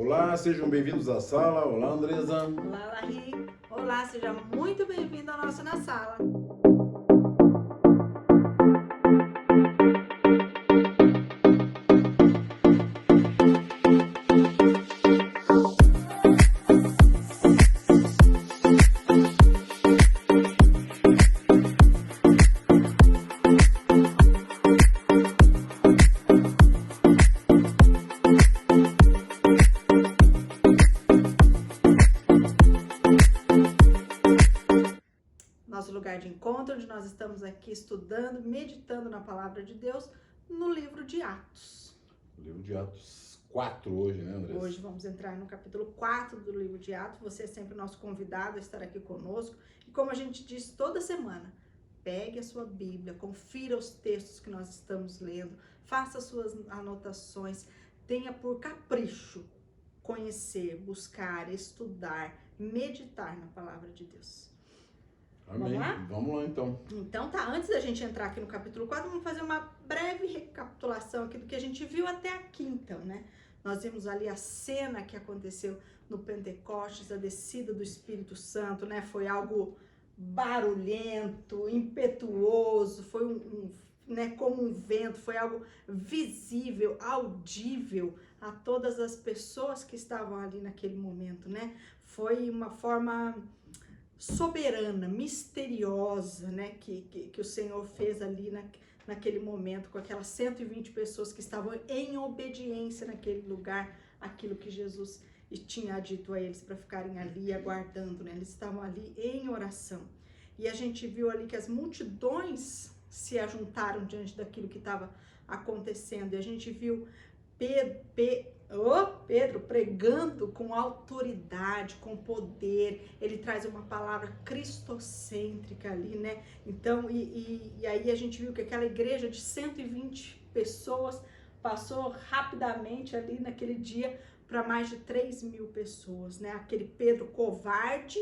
Olá, sejam bem-vindos à sala. Olá, Andresa. Olá, Larry. Olá, seja muito bem-vindo ao nosso Na Sala. Nosso lugar de encontro, onde nós estamos aqui estudando, meditando na palavra de Deus, no livro de Atos. Livro de Atos 4 hoje, né, Andresa? Hoje vamos entrar no capítulo 4 do livro de Atos. Você é sempre o nosso convidado a estar aqui conosco. E como a gente diz toda semana, pegue a sua Bíblia, confira os textos que nós estamos lendo, faça suas anotações, tenha por capricho conhecer, buscar, estudar, meditar na palavra de Deus. Amém. Vamos lá, então. Então tá, antes da gente entrar aqui no capítulo 4, vamos fazer uma breve recapitulação aqui do que a gente viu até aqui, então, né? Nós vimos ali a cena que aconteceu no Pentecostes, a descida do Espírito Santo, né? Foi algo barulhento, impetuoso, foi né, como um vento, foi algo visível, audível a todas as pessoas que estavam ali naquele momento, né? Foi uma forma soberana, misteriosa, né, que o Senhor fez ali naquele momento, com aquelas 120 pessoas que estavam em obediência naquele lugar, aquilo que Jesus tinha dito a eles para ficarem ali aguardando, né? Eles estavam ali em oração. E a gente viu ali que as multidões se ajuntaram diante daquilo que estava acontecendo, e a gente viu Pedro pregando com autoridade, com poder. Ele traz uma palavra cristocêntrica ali, né? Então, e aí a gente viu que aquela igreja de 120 pessoas passou rapidamente ali naquele dia para mais de 3.000 pessoas, né? Aquele Pedro covarde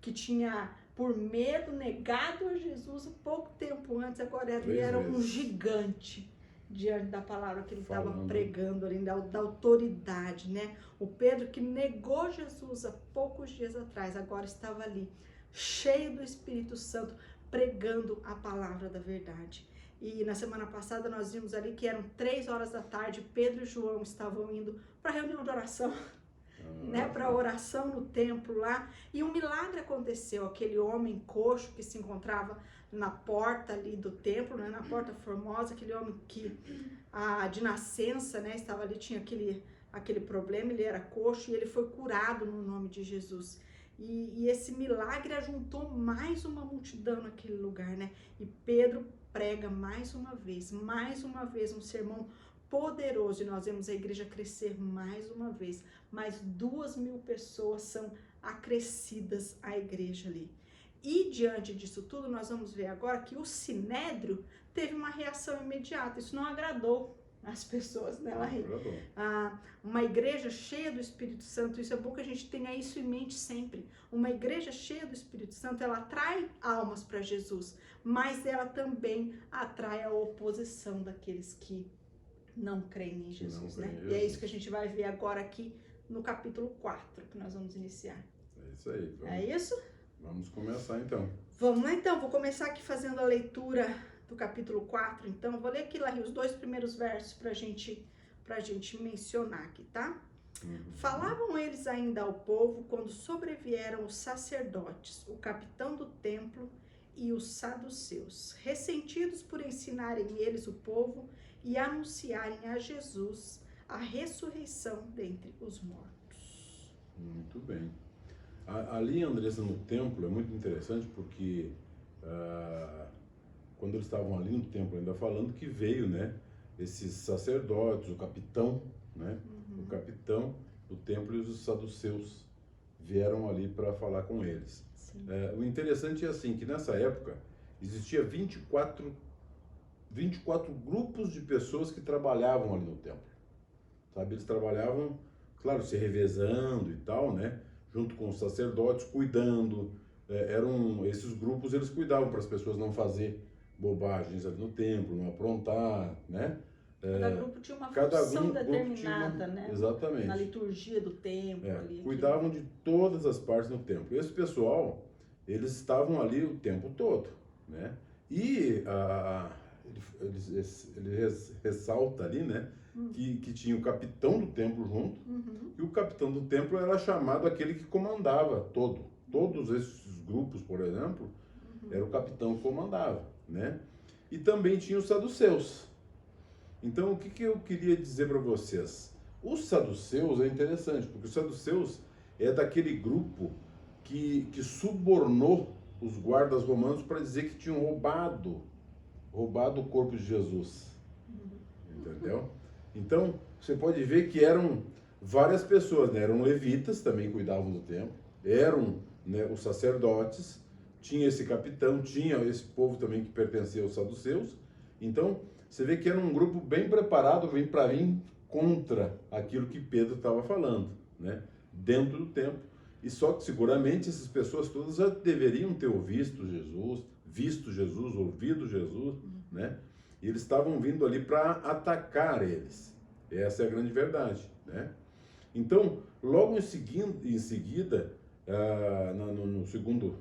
que tinha por medo negado a Jesus pouco tempo antes, agora ele era um gigante diante da palavra que ele estava pregando ali, da autoridade, né? O Pedro que negou Jesus há poucos dias atrás, agora estava ali, cheio do Espírito Santo, pregando a palavra da verdade. E na semana passada nós vimos ali que eram 3 horas da tarde, Pedro e João estavam indo para a reunião de oração, né, para oração no templo lá, e um milagre aconteceu. Aquele homem coxo que se encontrava na porta ali do templo, né, na porta formosa, aquele homem que de nascença, né, estava ali, tinha aquele problema, ele era coxo e ele foi curado no nome de Jesus. E esse milagre ajuntou mais uma multidão naquele lugar, né? E Pedro prega mais uma vez um sermão poderoso, e nós vemos a igreja crescer mais uma vez. Mais 2.000 pessoas são acrescidas à igreja ali. E diante disso tudo, nós vamos ver agora que o Sinédrio teve uma reação imediata. Isso não agradou as pessoas, né, Larry? Uma igreja cheia do Espírito Santo, isso é bom que a gente tenha isso em mente sempre. Uma igreja cheia do Espírito Santo, ela atrai almas para Jesus, mas ela também atrai a oposição daqueles que não creem em Jesus, né? E é isso que a gente vai ver agora aqui no capítulo 4, que nós vamos iniciar. É isso aí. É isso? Vamos começar então. Vamos lá então, vou começar aqui fazendo a leitura do capítulo 4, então. Vou ler aqui, Larry, os 2 primeiros versos pra gente mencionar aqui, tá? Falavam eles ainda ao povo quando sobrevieram os sacerdotes, o capitão do templo e os saduceus, ressentidos por ensinarem eles o povo e anunciarem a Jesus a ressurreição dentre os mortos. Muito bem. Ali, Andressa, no templo, é muito interessante porque quando eles estavam ali no templo, ainda falando que veio, né, esses sacerdotes, o capitão, né, o capitão do templo e os saduceus vieram ali para falar com eles. O interessante é assim, que nessa época existia 24 grupos de pessoas que trabalhavam ali no templo, sabe? Eles trabalhavam, claro, se revezando e tal, né? Junto com os sacerdotes, cuidando. Esses grupos, eles cuidavam para as pessoas não fazer bobagens ali no templo, não aprontar, né? Cada grupo tinha uma Cada função grupo determinada, né? Exatamente. Na liturgia do templo ali. Cuidavam de todas as partes do templo. Esse pessoal, eles estavam ali o tempo todo, né? E ele ressalta ali, né? Que tinha o capitão do templo junto, e o capitão do templo era chamado aquele que comandava todos esses grupos, por exemplo, era o capitão que comandava, né? E também tinha os saduceus. Então, o que eu queria dizer para vocês? Os saduceus é interessante, porque os saduceus é daquele grupo que subornou os guardas romanos para dizer que tinham roubado o corpo de Jesus. Entendeu? Então, você pode ver que eram várias pessoas, né? Eram levitas, também cuidavam do templo, eram, né, os sacerdotes, tinha esse capitão, tinha esse povo também que pertencia aos saduceus. Então, você vê que era um grupo bem preparado para vir contra aquilo que Pedro estava falando, né? Dentro do templo. E só que seguramente essas pessoas todas já deveriam ter visto Jesus, ouvido Jesus, né? E eles estavam vindo ali para atacar eles. Essa é a grande verdade, né? Então, logo em seguida, no segundo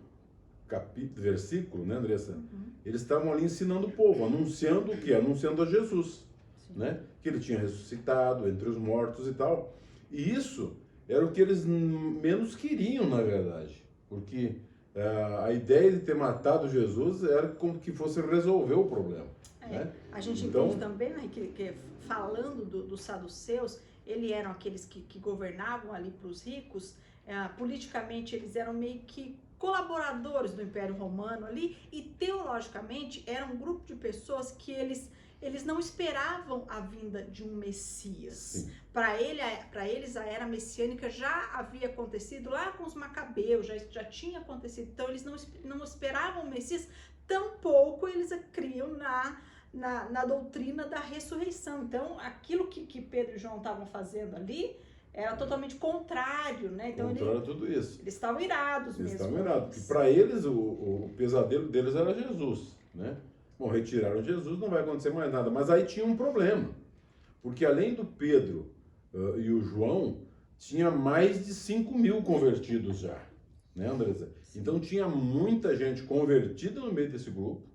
capítulo, versículo, né, Andressa? Eles estavam ali ensinando o povo, anunciando o quê? Anunciando a Jesus, né? Que ele tinha ressuscitado entre os mortos e tal. E isso era o que eles menos queriam, na verdade, porque a ideia de ter matado Jesus era como que fosse resolver o problema. Né? A gente entende também, né, que falando dos saduceus, eles eram aqueles que governavam ali para os ricos, politicamente eles eram meio que colaboradores do Império Romano ali, e teologicamente era um grupo de pessoas que eles não esperavam a vinda de um Messias. Para eles a era messiânica já havia acontecido lá com os macabeus, já tinha acontecido. Então eles não esperavam o Messias, tampouco eles criam na doutrina da ressurreição. Então aquilo que Pedro e João estavam fazendo ali era totalmente contrário, né? Então contrário a tudo isso. Eles estavam irados mesmo. Eles estavam irados, porque para eles o pesadelo deles era Jesus, né? Bom, retiraram Jesus, não vai acontecer mais nada. Mas aí tinha um problema, porque além do Pedro e o João, tinha mais de 5.000 convertidos já, né, Andressa? Então tinha muita gente convertida no meio desse grupo,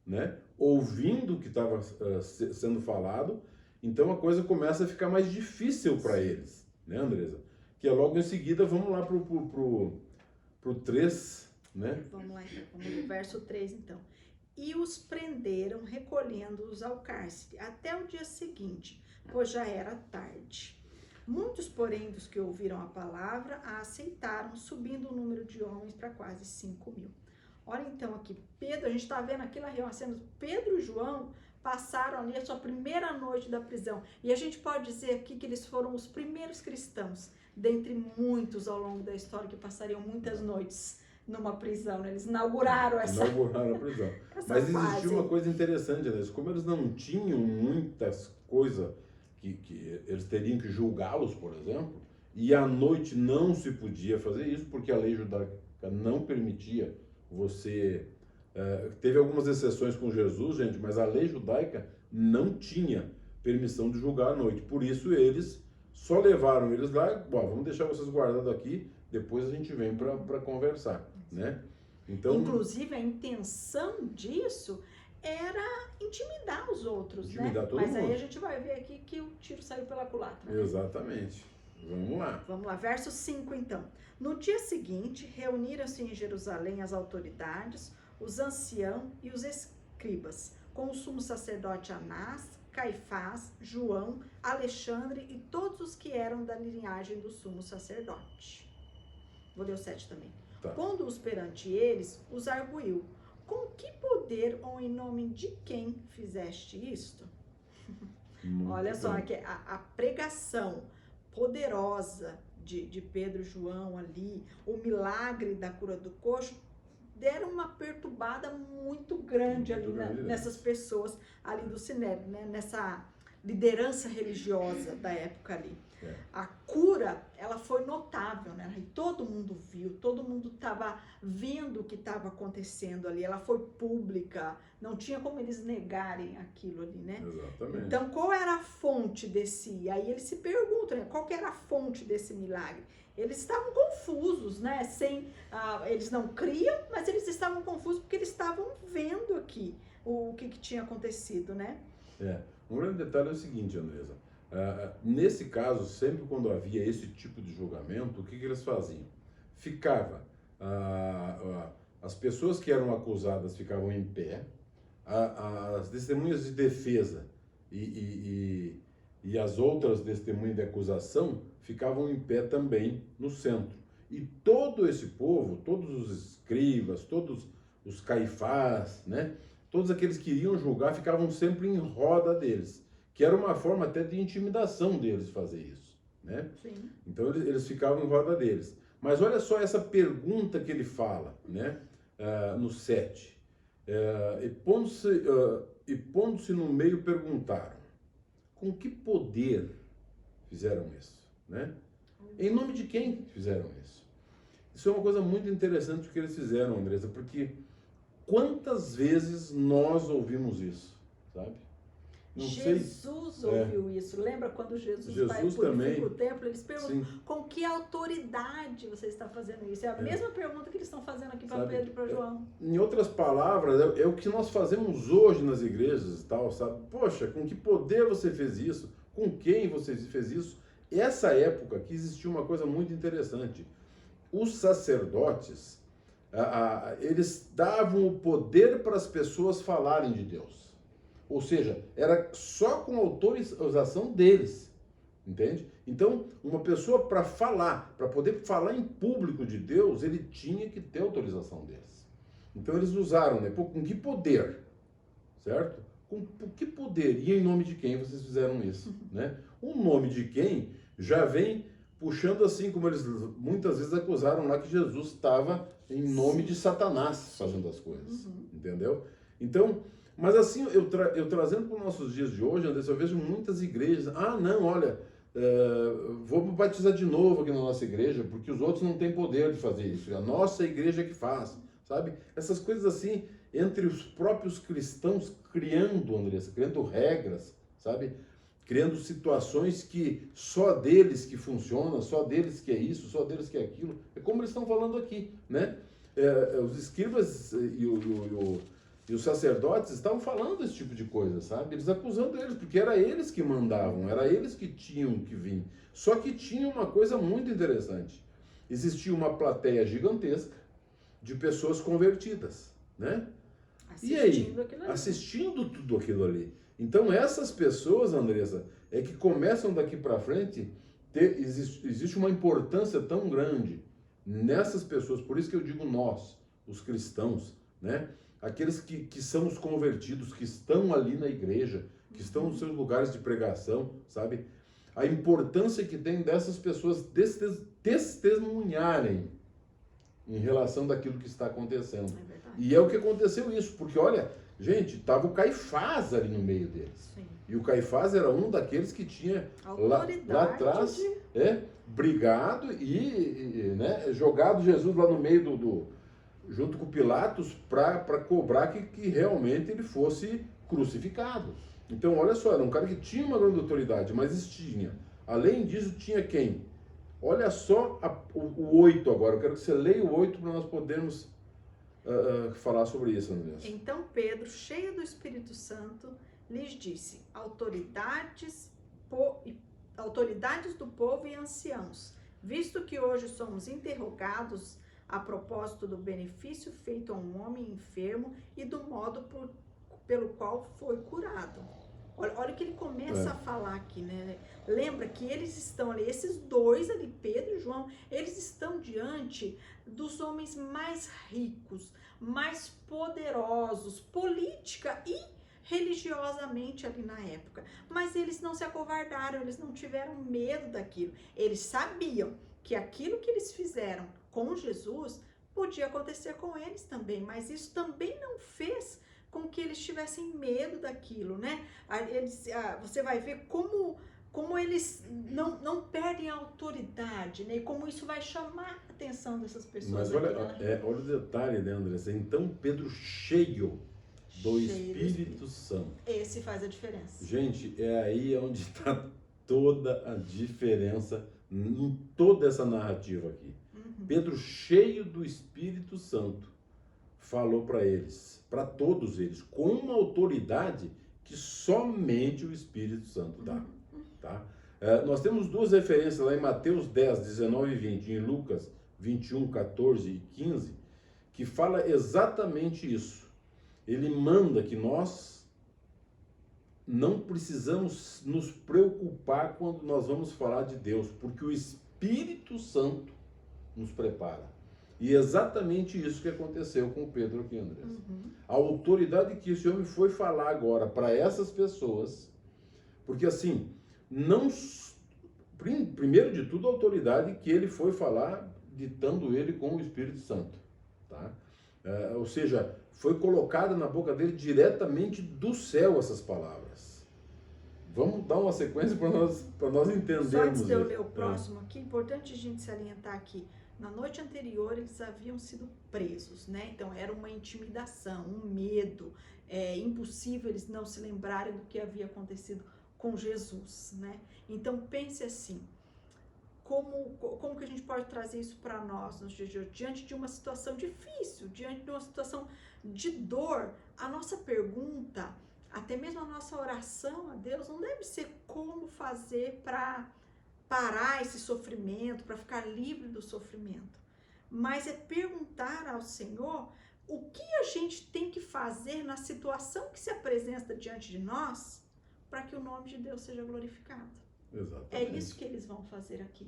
né? Ouvindo o que estava sendo falado. Então a coisa começa a ficar mais difícil para eles, né, Andressa? Que é logo em seguida, vamos lá pro 3, né? Vamos lá então, vamos no verso 3 então. E os prenderam, recolhendo-os ao cárcere, até o dia seguinte, pois já era tarde. Muitos, porém, dos que ouviram a palavra, a aceitaram, subindo o número de homens para quase 5.000. Olha então aqui, Pedro, a gente está vendo aqui na cena, Pedro e João passaram ali a sua primeira noite da prisão. E a gente pode dizer aqui que eles foram os primeiros cristãos, dentre muitos ao longo da história, que passariam muitas noites numa prisão, né? Eles inauguraram a prisão. Mas existia uma coisa interessante, né? Como eles não tinham muitas coisas que eles teriam que julgá-los, por exemplo, e à noite não se podia fazer isso, porque a lei judaica não permitia você... teve algumas exceções com Jesus, gente, mas a lei judaica não tinha permissão de julgar à noite. Por isso eles só levaram eles lá, vamos deixar vocês guardados aqui, depois a gente vem para conversar, né? Então, inclusive a intenção disso era intimidar os outros, intimidar né? todo Mas mundo. Aí a gente vai ver aqui que o tiro saiu pela culatra. Né? Exatamente. Vamos lá. Vamos lá, verso 5 então. No dia seguinte, reuniram-se em Jerusalém as autoridades, os anciãos e os escribas, com o sumo sacerdote Anás, Caifás, João, Alexandre e todos os que eram da linhagem do sumo sacerdote. Vou ler o 7 também. Tá. Pondo-os perante eles, os arguiu: com que poder ou em nome de quem fizeste isto? Olha só, aqui, a pregação poderosa de Pedro e João ali, o milagre da cura do coxo, deram uma perturbada muito grande ali nessas pessoas ali do Sinédrio, né? Nessa liderança religiosa da época ali. A cura, ela foi notável, né? E todo mundo viu, todo mundo estava vendo o que estava acontecendo ali. Ela foi pública, não tinha como eles negarem aquilo ali, né? Exatamente. Então, qual era a fonte desse... Aí eles se perguntam, né? Qual que era a fonte desse milagre? Eles estavam confusos, né? Eles não criam, mas eles estavam confusos porque eles estavam vendo aqui o que tinha acontecido, né? Um grande detalhe é o seguinte, Andresa. Nesse caso, sempre quando havia esse tipo de julgamento, o que eles faziam? As pessoas que eram acusadas ficavam em pé, as testemunhas de defesa e as outras testemunhas de acusação ficavam em pé também no centro. E todo esse povo, todos os escribas, todos os caifás, né? Todos aqueles que iriam julgar ficavam sempre em roda deles, que era uma forma até de intimidação deles fazer isso, né? Sim. Então eles ficavam em roda deles. Mas olha só essa pergunta que ele fala, né? No 7. E pondo-se no meio perguntaram, com que poder fizeram isso, né? Em nome de quem fizeram isso? Isso é uma coisa muito interessante o que eles fizeram, Andresa, porque quantas vezes nós ouvimos isso, sabe? Não Jesus ouviu isso. Lembra quando Jesus vai purificar o templo? Eles perguntam, com que autoridade você está fazendo isso? É a mesma pergunta que eles estão fazendo aqui para Pedro e para João. Em outras palavras, é o que nós fazemos hoje nas igrejas e tal, sabe? Poxa, com que poder você fez isso? Com quem você fez isso? Essa época aqui existia uma coisa muito interessante. Os sacerdotes, eles davam o poder para as pessoas falarem de Deus. Ou seja, era só com autorização deles, entende? Então, uma pessoa para poder falar em público de Deus, ele tinha que ter autorização deles. Então, eles usaram, né? Com que poder, certo? Com que poder e em nome de quem vocês fizeram isso, né? O nome de quem já vem puxando assim, como eles muitas vezes acusaram lá que Jesus estava em nome de Satanás fazendo as coisas, entendeu? Então, mas assim, eu trazendo para os nossos dias de hoje, André, eu vejo muitas igrejas, não, olha, vou batizar de novo aqui na nossa igreja, porque os outros não têm poder de fazer isso, a nossa igreja que faz, sabe? Essas coisas assim, entre os próprios cristãos, criando regras, sabe? Criando situações que só deles que funciona, só deles que é isso, só deles que é aquilo. É como eles estão falando aqui, né? Os escribas e os sacerdotes estavam falando esse tipo de coisa, sabe? Eles acusando eles, porque era eles que mandavam, era eles que tinham que vir. Só que tinha uma coisa muito interessante. Existia uma plateia gigantesca de pessoas convertidas, né? Assistindo tudo aquilo ali. Então essas pessoas, Andresa, é que começam daqui para frente, existe uma importância tão grande nessas pessoas, por isso que eu digo nós, os cristãos, né? Aqueles que são os convertidos, que estão ali na igreja, que estão nos seus lugares de pregação, sabe? A importância que tem dessas pessoas testemunharem em relação daquilo que está acontecendo. E é o que aconteceu isso, porque olha, gente, estava o Caifás ali no meio deles. Sim. E o Caifás era um daqueles que tinha lá atrás brigado e né, jogado Jesus lá no meio junto com Pilatos para cobrar que realmente ele fosse crucificado. Então, olha só, era um cara que tinha uma grande autoridade, mas tinha. Além disso, tinha quem? Olha só o 8 agora. Eu quero que você leia o 8 para nós podermos falar sobre isso, André. Então Pedro, cheio do Espírito Santo, lhes disse, autoridades do povo e anciãos, visto que hoje somos interrogados a propósito do benefício feito a um homem enfermo e do modo pelo qual foi curado. Olha o que ele começa a falar aqui, né? Lembra que eles estão ali, esses dois ali, Pedro e João, eles estão diante dos homens mais ricos, mais poderosos, política e religiosamente ali na época. Mas eles não se acovardaram, eles não tiveram medo daquilo. Eles sabiam que aquilo que eles fizeram com Jesus podia acontecer com eles também, mas isso também não fez com que eles tivessem medo daquilo, né? Você vai ver como como eles não perdem a autoridade, né? E como isso vai chamar a atenção dessas pessoas. Mas olha, aqui, né? olha o detalhe, né, Andressa? Então Pedro cheio do Espírito Santo. Esse faz a diferença. Gente, é aí onde está toda a diferença em toda essa narrativa aqui. Pedro, cheio do Espírito Santo, falou para eles, para todos eles, com uma autoridade que somente o Espírito Santo dá. Tá? Nós temos duas referências lá em Mateus 10, 19 e 20, e em Lucas 21, 14 e 15, que fala exatamente isso. Ele manda que nós não precisamos nos preocupar quando nós vamos falar de Deus, porque o Espírito Santo nos prepara. E é exatamente isso que aconteceu com Pedro aqui, André. A autoridade que esse homem foi falar agora para essas pessoas, porque assim, primeiro de tudo, a autoridade que ele foi falar, ditando ele com o Espírito Santo, tá? Ou seja, foi colocada na boca dele diretamente do céu essas palavras. Vamos dar uma sequência para nós entendermos. Só antes de eu ler o próximo aqui, importante a gente salientar aqui. Na noite anterior, eles haviam sido presos, né? Então, era uma intimidação, um medo. É impossível eles não se lembrarem do que havia acontecido com Jesus, né? Então, pense assim, como que a gente pode trazer isso para nós nos dias de hoje? Diante de uma situação difícil, diante de uma situação de dor, a nossa pergunta, até mesmo a nossa oração a Deus, não deve ser como fazer para parar esse sofrimento, para ficar livre do sofrimento, mas é perguntar ao Senhor o que a gente tem que fazer na situação que se apresenta diante de nós para que o nome de Deus seja glorificado. Exatamente. É isso que eles vão fazer aqui,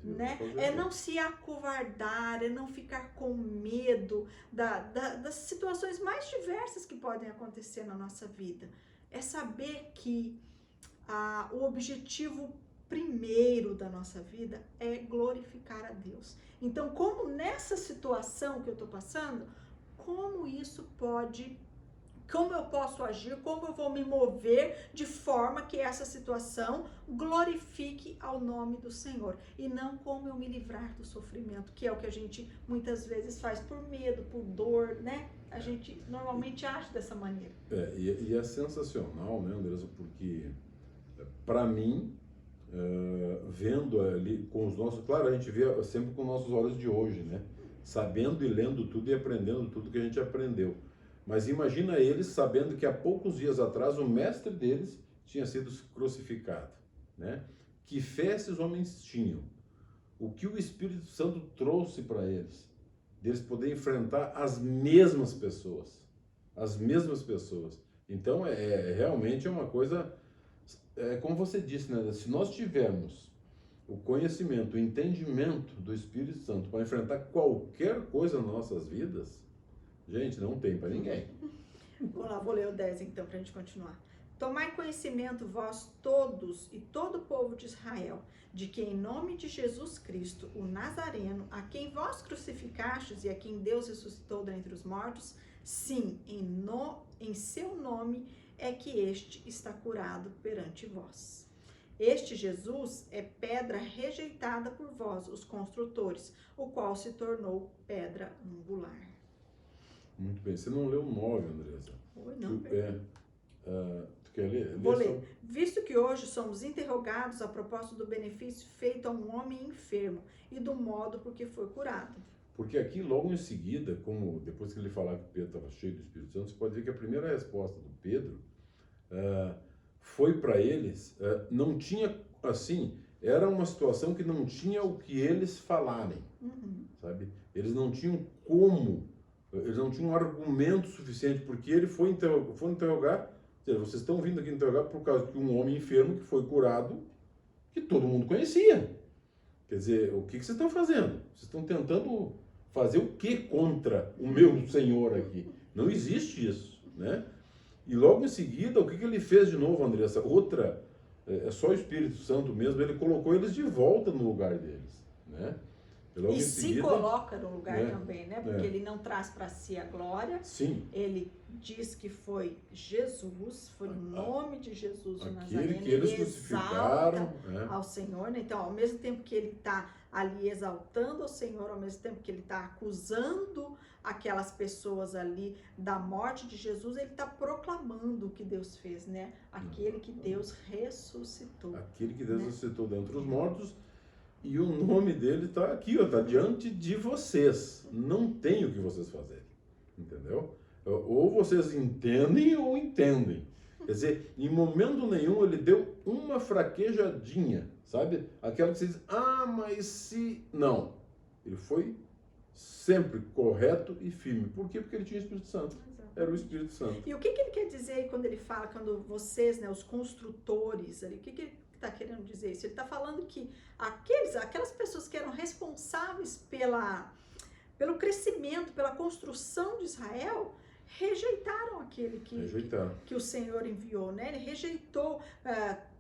né? É não se acovardar, é não ficar com medo das situações mais diversas que podem acontecer na nossa vida. É saber que o objetivo primeiro da nossa vida é glorificar a Deus. Então, como nessa situação que eu estou passando, como eu posso agir, como eu vou me mover de forma que essa situação glorifique ao nome do Senhor, e não como eu me livrar do sofrimento, que é o que a gente muitas vezes faz por medo, por dor, né? A gente normalmente age dessa maneira. E é sensacional, né, Andressa, porque para mim, vendo ali com os nossos, claro, a gente vê sempre com nossos olhos de hoje, né? Sabendo e lendo tudo e aprendendo tudo que a gente aprendeu. Mas imagina eles sabendo que há poucos dias atrás o mestre deles tinha sido crucificado, né? Que fé esses homens tinham? O que o Espírito Santo trouxe para eles? Deles poderem enfrentar as mesmas pessoas. As mesmas pessoas. Então, realmente é uma coisa, como você disse, né? Se nós tivermos o conhecimento, o entendimento do Espírito Santo para enfrentar qualquer coisa nas nossas vidas, gente, não tem para ninguém. Vamos lá, vou ler o 10 então, para a gente continuar. Tomai conhecimento vós todos e todo o povo de Israel, de que em nome de Jesus Cristo, o Nazareno, a quem vós crucificastes e a quem Deus ressuscitou dentre os mortos, sim, em seu nome é que este está curado perante vós. Este Jesus é pedra rejeitada por vós, os construtores, o qual se tornou pedra angular. Muito bem. Você não leu o 9, Andressa? Oi, não. Tu quer ler? Vou ler. Visto que hoje somos interrogados a propósito do benefício feito a um homem enfermo e do modo por que foi curado. Porque aqui, logo em seguida, como depois que ele falar que Pedro estava cheio do Espírito Santo, você pode ver que a primeira resposta do Pedro foi para eles, não tinha, assim, era uma situação que não tinha o que eles falarem, sabe? Eles não tinham como, eles não tinham um argumento suficiente, porque ele foi interrogar, ou seja, vocês estão vindo aqui interrogar por causa de um homem enfermo que foi curado, que todo mundo conhecia. Quer dizer, o que vocês estão fazendo? Vocês estão tentando fazer o que contra o meu Senhor aqui? Não existe isso, né? E logo em seguida, o que ele fez de novo, Andressa? Outra, é só o Espírito Santo mesmo, ele colocou eles de volta no lugar deles, né? E logo E em se seguida, coloca no lugar né? também, né? Porque É. ele não traz para si a glória, sim, ele diz que foi Jesus, foi o nome de Jesus de Nazaré, aquele que eles ele crucificaram, exalta ao Senhor, né? Então, ao mesmo tempo que ele está ali exaltando ao Senhor, ao mesmo tempo que ele está acusando aquelas pessoas ali da morte de Jesus, ele está proclamando o que Deus fez, né? Aquele que Deus ressuscitou. aquele que Deus né? ressuscitou dentre os mortos, e o nome dele está aqui, está diante de vocês. Não tem o que vocês fazerem, entendeu? Ou vocês entendem ou entendem. Quer dizer, em momento nenhum ele deu uma fraquejadinha, sabe? Aquela que você diz, mas se... Não. Ele foi sempre correto e firme. Por quê? Porque ele tinha o Espírito Santo. Era o Espírito Santo. E o que ele quer dizer aí quando ele fala, quando vocês, né, os construtores ali, o que ele está querendo dizer isso? Ele está falando que aquelas pessoas que eram responsáveis pelo crescimento, pela construção de Israel, rejeitaram aquele que o Senhor enviou, né? Ele rejeitou,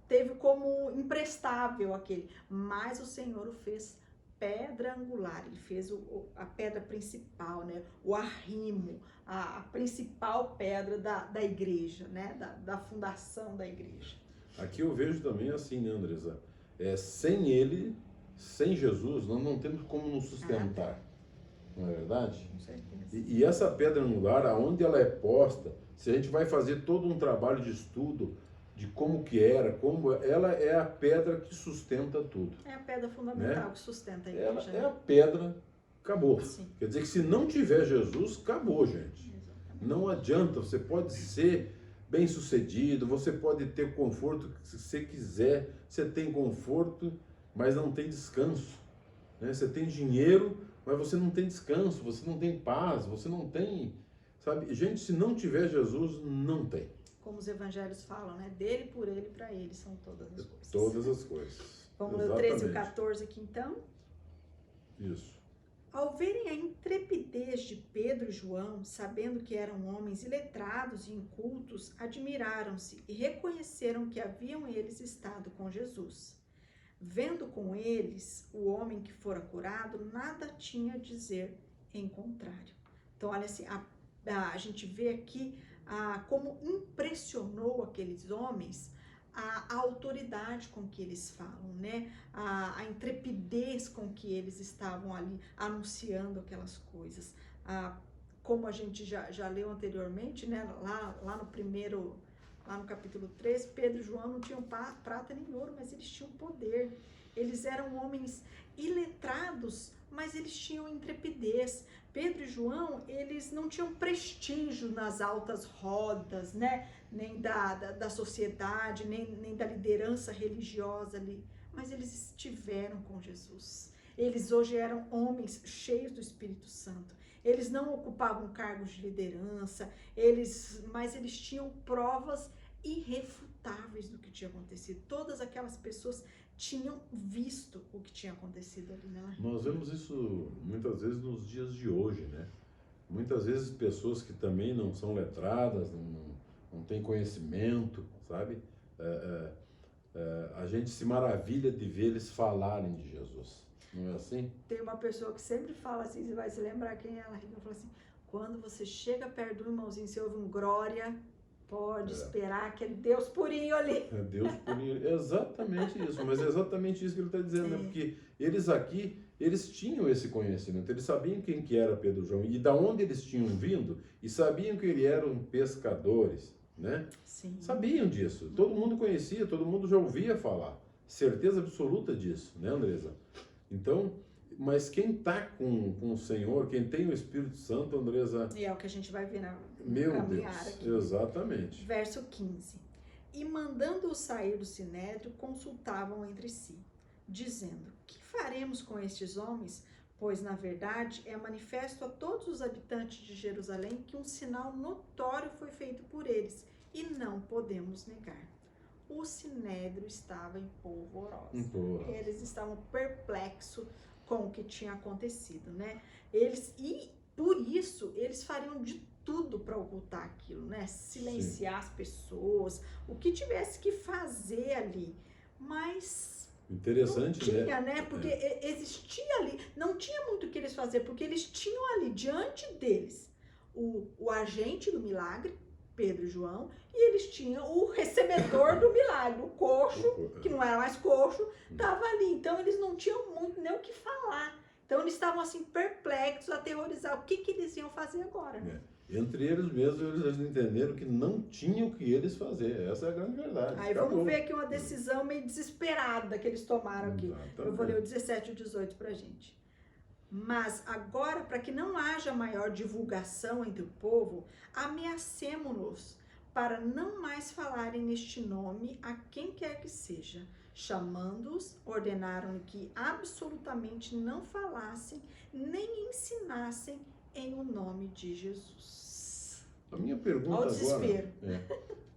teve como imprestável aquele, mas o Senhor o fez pedra angular, ele fez a pedra principal, né? O arrimo, a principal pedra da igreja, né? Da fundação da igreja. Aqui eu vejo também assim, né, Andresa? Sem ele, sem Jesus, nós não temos como nos sustentar. Não é verdade? Com certeza. E essa pedra angular, aonde ela é posta, se a gente vai fazer todo um trabalho de estudo de como que era, como ela é a pedra que sustenta tudo. É a pedra fundamental, né? Que sustenta a Ela igreja. é a pedra, acabou. Sim. Quer dizer que se não tiver Jesus, acabou, gente. Exatamente. Não adianta, você pode ser bem sucedido, você pode ter o conforto que você quiser, você tem conforto, mas não tem descanso. Né? Você tem dinheiro, mas você não tem descanso, você não tem paz, você não tem, sabe? Gente, se não tiver Jesus, não tem. Como os evangelhos falam, né? Dele, por ele, para ele são todas as coisas. Todas as coisas. Vamos ler o 13 e o 14 aqui então? Isso. Ao verem a intrepidez de Pedro e João, sabendo que eram homens iletrados e incultos, admiraram-se e reconheceram que haviam eles estado com Jesus. Vendo com eles o homem que fora curado, nada tinha a dizer em contrário. Então, olha assim, a gente vê aqui como impressionou aqueles homens a autoridade com que eles falam, né? A intrepidez com que eles estavam ali anunciando aquelas coisas. Como a gente já leu anteriormente, né? Lá no capítulo 3, Pedro e João não tinham prata nem ouro, mas eles tinham poder. Eles eram homens iletrados, mas eles tinham intrepidez. Pedro e João, eles não tinham prestígio nas altas rodas, né? Nem da sociedade, nem da liderança religiosa ali, mas eles estiveram com Jesus. Eles hoje eram homens cheios do Espírito Santo. Eles não ocupavam cargos de liderança, mas eles tinham provas irrefutáveis do que tinha acontecido. Todas aquelas pessoas tinham visto o que tinha acontecido ali, né? Nós vemos isso muitas vezes nos dias de hoje, né? Muitas vezes pessoas que também não são letradas, não têm conhecimento, sabe? A gente se maravilha de ver eles falarem de Jesus, não é assim? Tem uma pessoa que sempre fala assim, você vai se lembrar quem é ela, que fala assim, quando você chega perto do irmãozinho, você ouve um glória, pode esperar aquele Deus purinho ali. É Deus purinho, exatamente isso, mas é exatamente isso que ele está dizendo, né? Porque eles aqui, eles tinham esse conhecimento, eles sabiam quem que era Pedro e João e da onde eles tinham vindo e sabiam que eles eram pescadores, né? Sim. Sabiam disso, todo mundo conhecia, todo mundo já ouvia falar, certeza absoluta disso, né, Andresa? Então, mas quem está com o Senhor, quem tem o Espírito Santo, Andresa... E é o que a gente vai ver na Meu caminhar Deus, aqui. exatamente. Verso 15. E mandando-os sair do sinédrio, consultavam entre si, dizendo, que faremos com estes homens? Pois, na verdade, é manifesto a todos os habitantes de Jerusalém que um sinal notório foi feito por eles, e não podemos negar. O sinédrio estava em polvorosa. Eles estavam perplexos com o que tinha acontecido, né? E por isso, eles fariam de tudo para ocultar aquilo, né? Silenciar as pessoas, o que tivesse que fazer ali. Mas interessante, não tinha, né? Porque existia ali, não tinha eles fazer, porque eles tinham ali diante deles o agente do milagre, Pedro e João, e eles tinham o recebedor do milagre, o coxo, que não era mais coxo, estava ali. Então eles não tinham muito nem o que falar. Então eles estavam assim perplexos, aterrorizados. O que eles iam fazer agora? Entre eles mesmos, eles entenderam que não tinham o que eles fazer. Essa é a grande verdade. Aí vamos ver aqui uma decisão meio desesperada que eles tomaram aqui. Exatamente. Eu vou ler o 17 e o 18 pra gente. Mas agora, para que não haja maior divulgação entre o povo, ameacemo-nos para não mais falarem neste nome a quem quer que seja. Chamando-os, ordenaram que absolutamente não falassem nem ensinassem em o nome de Jesus. A minha pergunta Olha o desespero.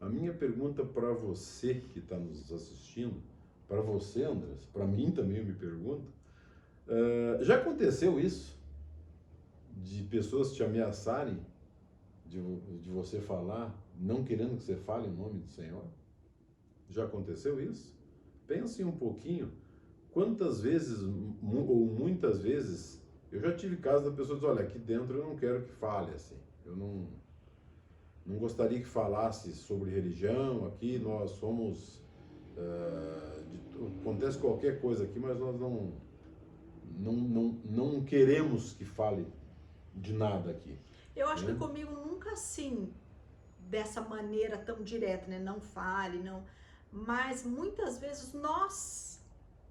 A minha pergunta para você que está nos assistindo, para você, Andrés, para mim também eu me pergunto, já aconteceu isso? De pessoas te ameaçarem de você falar, não querendo que você fale em nome do Senhor? Já aconteceu isso? Pense um pouquinho, quantas vezes, ou muitas vezes, eu já tive casos da pessoa dizer, olha, aqui dentro eu não quero que fale assim, eu não gostaria que falasse sobre religião, aqui nós somos, acontece qualquer coisa aqui, mas nós não queremos que fale de nada aqui. Eu acho que comigo nunca assim, dessa maneira tão direta, né? Não fale, não. Mas muitas vezes nós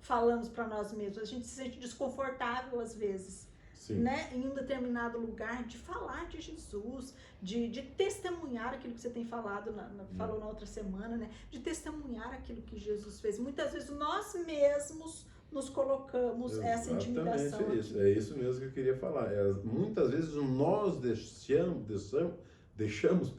falamos para nós mesmos, a gente se sente desconfortável às vezes, né? Em um determinado lugar, de falar de Jesus, de testemunhar aquilo que você tem falado, falou na outra semana, né? De testemunhar aquilo que Jesus fez. Muitas vezes nós mesmos nos colocamos essa intimidação. É isso mesmo que eu queria falar. Muitas vezes nós deixamos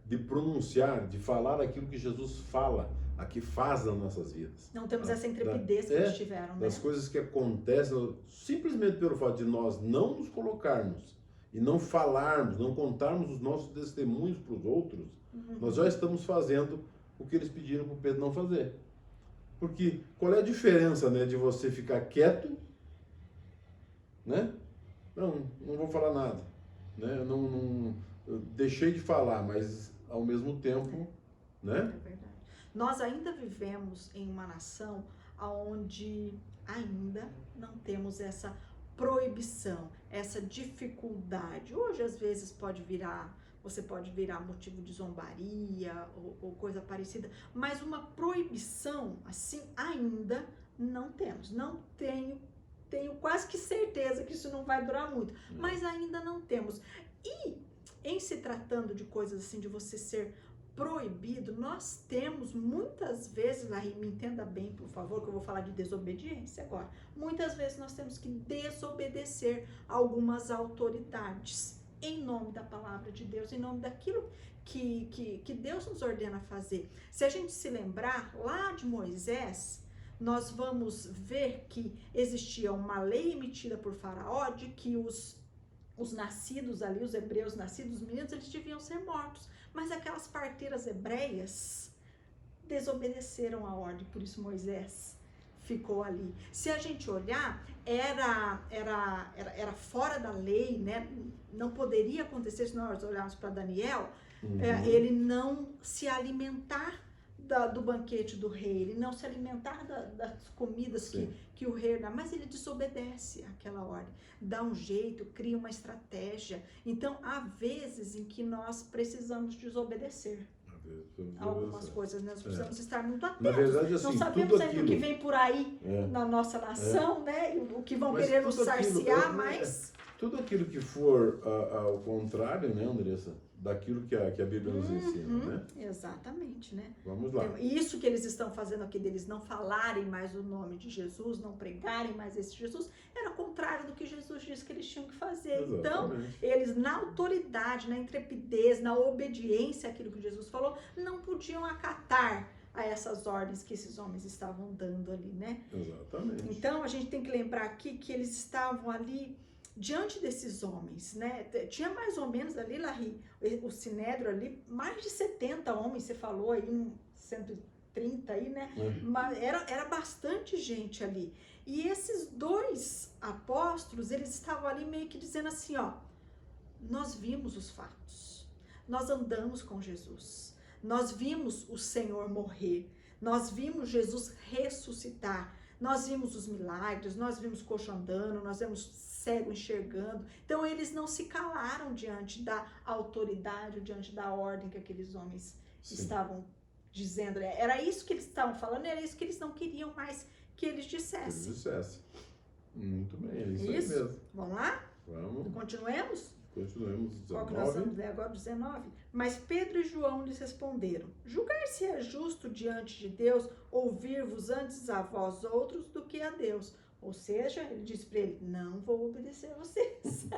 de pronunciar, de falar aquilo que Jesus fala, aqui faz nas nossas vidas. Não temos essa intrepidez que eles tiveram, né? Das coisas que acontecem, simplesmente pelo fato de nós não nos colocarmos e não falarmos, não contarmos os nossos testemunhos para os outros, nós já estamos fazendo o que eles pediram para o Pedro não fazer. Porque qual é a diferença, né, de você ficar quieto, né? Não vou falar nada, né? Eu deixei de falar, mas ao mesmo tempo, né? É verdade. Nós ainda vivemos em uma nação onde ainda não temos essa proibição, essa dificuldade. Hoje, às vezes, você pode virar motivo de zombaria ou coisa parecida, mas uma proibição, assim, ainda não temos. Não tenho quase que certeza que isso não vai durar muito, mas ainda não temos. E em se tratando de coisas assim, de você ser proibido, nós temos muitas vezes, Larry, me entenda bem, por favor, que eu vou falar de desobediência agora. Muitas vezes nós temos que desobedecer algumas autoridades em nome da palavra de Deus, em nome daquilo que Deus nos ordena fazer. Se a gente se lembrar lá de Moisés, nós vamos ver que existia uma lei emitida por Faraó de que os nascidos ali, os hebreus nascidos, os meninos, eles deviam ser mortos. Mas aquelas parteiras hebreias desobedeceram a ordem, por isso Moisés ficou ali. Se a gente olhar, era fora da lei, né? Não poderia acontecer, se nós olharmos para Daniel, ele não se alimentar do banquete do rei, ele não se alimentar das comidas que o rei dá, mas ele desobedece àquela ordem, dá um jeito, cria uma estratégia. Então, há vezes em que nós precisamos desobedecer algumas coisas, né? Nós precisamos estar muito atentos. Na verdade, assim, não sabemos ainda o que vem por aí na nossa nação, né? O que vão querer nos sarciar, mas... Tudo aquilo que for ao contrário, né, Andressa, daquilo que a Bíblia nos ensina, né? Exatamente, né? Vamos lá. Isso que eles estão fazendo aqui, deles não falarem mais o nome de Jesus, não pregarem mais esse Jesus, era contrário do que Jesus disse que eles tinham que fazer. Exatamente. Então, eles na autoridade, na intrepidez, na obediência àquilo que Jesus falou, não podiam acatar a essas ordens que esses homens estavam dando ali, né? Exatamente. Então, a gente tem que lembrar aqui que eles estavam ali diante desses homens, né? Tinha mais ou menos ali, Larry, o Sinédrio ali, mais de 70 homens, você falou aí, 130 aí, né? Mas era bastante gente ali. E esses dois apóstolos, apóstolos, eles estavam ali meio que dizendo assim, ó, nós vimos os fatos, nós andamos com Jesus, nós vimos o Senhor morrer, nós vimos Jesus ressuscitar, nós vimos os milagres, nós vimos coxo andando, nós vimos cego enxergando. Então eles não se calaram diante da autoridade, diante da ordem que aqueles homens estavam dizendo. Era isso que eles estavam falando, era isso que eles não queriam mais que eles dissessem. Eles dissessem. Muito bem, é isso aí mesmo. Vamos lá? Vamos. Continuemos? Continuemos. 19. Qual que nós vamos ler agora? 19. Mas Pedro e João lhes responderam: julgar-se é justo diante de Deus ouvir-vos antes a vós outros do que a Deus. Ou seja, ele disse para ele: não vou obedecer a vocês.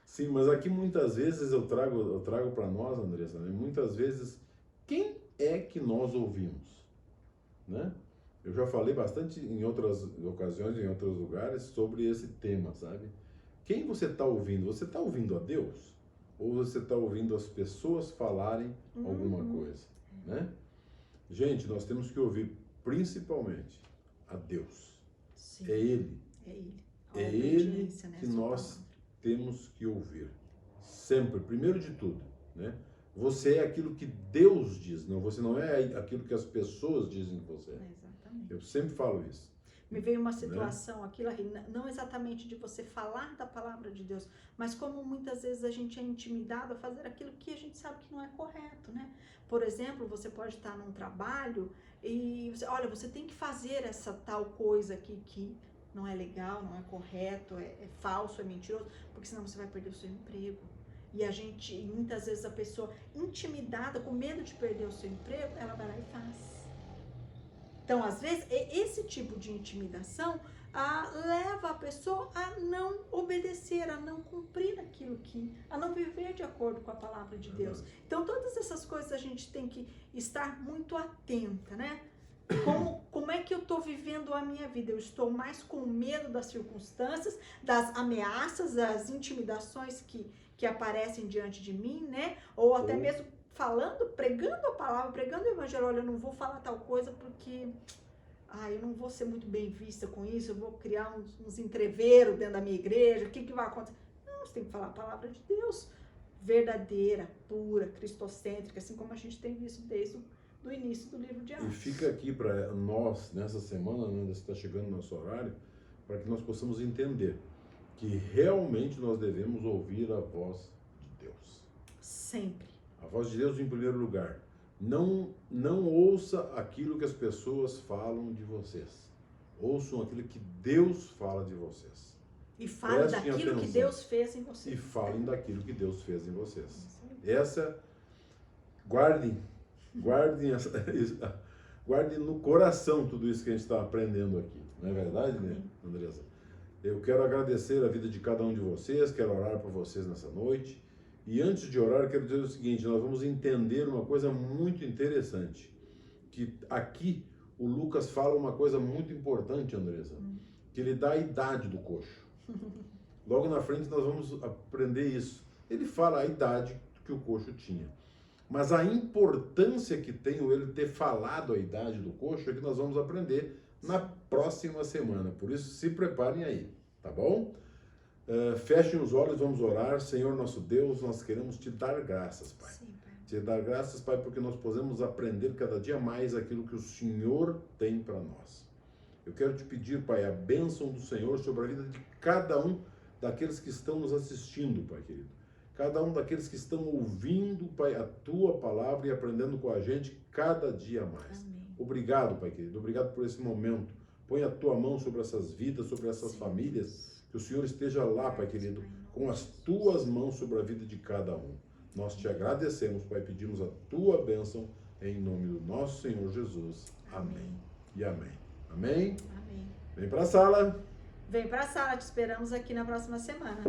Sim, mas aqui muitas vezes eu trago para nós, Andressa, né? Muitas vezes, quem é que nós ouvimos? Né? Eu já falei bastante em outras ocasiões, em outros lugares, sobre esse tema, sabe? Quem você está ouvindo? Você está ouvindo a Deus? Ou você está ouvindo as pessoas falarem alguma coisa? Né? Gente, nós temos que ouvir principalmente a Deus. Sim. É Ele. É Ele. É Ele que nós temos que ouvir. Sempre, primeiro de tudo, né? Você é aquilo que Deus diz, não, você não é aquilo que as pessoas dizem que você é. Exatamente. Eu sempre falo isso. Me veio uma situação aqui, Larry, não exatamente de você falar da palavra de Deus, mas como muitas vezes a gente é intimidado a fazer aquilo que a gente sabe que não é correto, né? Por exemplo, você pode estar num trabalho e, olha, você tem que fazer essa tal coisa aqui que não é legal, não é correto, é falso, é mentiroso, porque senão você vai perder o seu emprego. E a gente, muitas vezes a pessoa intimidada, com medo de perder o seu emprego, ela vai lá e faz. Então, às vezes, esse tipo de intimidação leva a pessoa a não obedecer, a não cumprir aquilo a não viver de acordo com a palavra de Deus. Então, todas essas coisas a gente tem que estar muito atenta, né? Como é que eu estou vivendo a minha vida? Eu estou mais com medo das circunstâncias, das ameaças, das intimidações que aparecem diante de mim, né? Ou até mesmo falando, pregando a palavra, pregando o evangelho. Olha, eu não vou falar tal coisa porque eu não vou ser muito bem vista com isso, eu vou criar uns entreveros dentro da minha igreja, o que vai acontecer? Não, você tem que falar a palavra de Deus, verdadeira, pura, cristocêntrica, assim como a gente tem visto desde o início do livro de Atos. E fica aqui para nós, nessa semana, né, está chegando o nosso horário, para que nós possamos entender que realmente nós devemos ouvir a voz de Deus. Sempre. A voz de Deus em primeiro lugar. Não ouça aquilo que as pessoas falam de vocês. Ouçam aquilo que Deus fala de vocês. E falem daquilo que Deus fez em vocês. E falem daquilo que Deus fez em vocês. Guardem no coração tudo isso que a gente está aprendendo aqui. Não é verdade, né, Andressa? Eu quero agradecer a vida de cada um de vocês, quero orar por vocês nessa noite. E antes de orar, eu quero dizer o seguinte, nós vamos entender uma coisa muito interessante. Que aqui o Lucas fala uma coisa muito importante, Andressa, que ele dá a idade do coxo. Logo na frente nós vamos aprender isso. Ele fala a idade que o coxo tinha. Mas a importância que tem ele ter falado a idade do coxo é que nós vamos aprender na próxima semana. Por isso, se preparem aí, tá bom? Fechem os olhos, vamos orar. Senhor nosso Deus, nós queremos te dar graças, Pai. Sim, Pai. Te dar graças, Pai, porque nós podemos aprender cada dia mais aquilo que o Senhor tem para nós. Eu quero te pedir, Pai, a bênção do Senhor sobre a vida de cada um daqueles que estão nos assistindo, Pai querido. Cada um daqueles que estão ouvindo, Pai, a Tua palavra e aprendendo com a gente cada dia mais. Amém. Obrigado, Pai querido. Obrigado por esse momento. Põe a Tua mão sobre essas vidas, sobre essas famílias. Que o Senhor esteja lá, Pai querido, com as Tuas mãos sobre a vida de cada um. Nós te agradecemos, Pai, pedimos a Tua bênção em nome do nosso Senhor Jesus. Amém. E amém. Amém? Amém. Vem para a sala. Vem para a sala, te esperamos aqui na próxima semana.